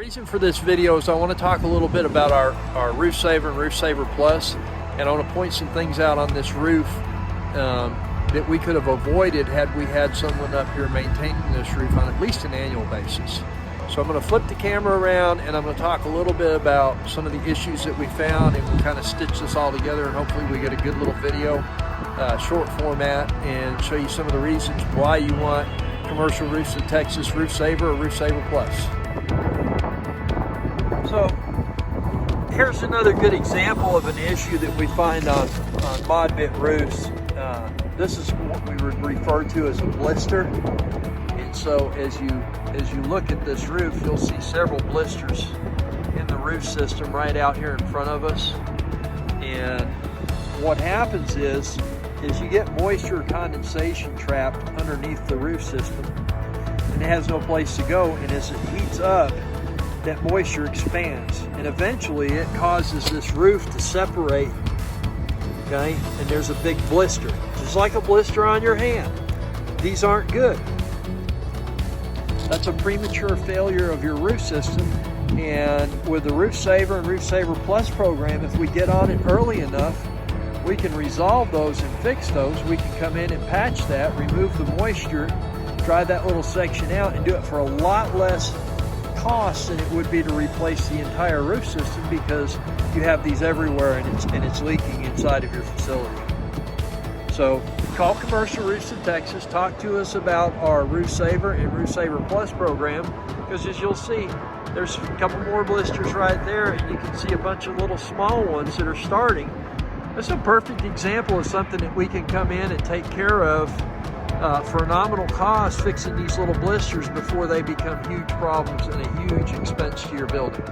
reason for this video is I want to talk a little bit about our Roof Saver and Roof Saver Plus, and I want to point some things out on this roof that we could have avoided had we had someone up here maintaining this roof on at least an annual basis. So I'm going to flip the camera around and I'm going to talk a little bit about some of the issues that we found, and we'll kind of stitch this all together, and hopefully we get a good little video, short format, and show you some of the reasons why you want commercial roofs in Texas Roof Saver or Roof Saver Plus. So here's another good example of an issue that we find on mod bit roofs. This is what we would refer to as a blister. And so as you look at this roof, you'll see several blisters in the roof system right out here in front of us. And what happens is you get moisture condensation trapped underneath the roof system, and it has no place to go, and as it heats up, that moisture expands, and eventually it causes this roof to separate, okay? And there's a big blister, just like a blister on your hand. These aren't good. That's a premature failure of your roof system, and with the Roof Saver and Roof Saver Plus program, if we get on it early enough, we can resolve those and fix those. We can come in and patch that, remove the moisture, dry that little section out, and do it for a lot less cost than it would be to replace the entire roof system, because you have these everywhere and it's leaking inside of your facility. So call Commercial Roofs in Texas, talk to us about our Roof Saver and Roof Saver Plus program, because as you'll see, there's a couple more blisters right there, and you can see a bunch of little small ones that are starting. That's a perfect example of something that we can come in and take care of for a nominal cost, fixing these little blisters before they become huge problems and a huge expense to your building.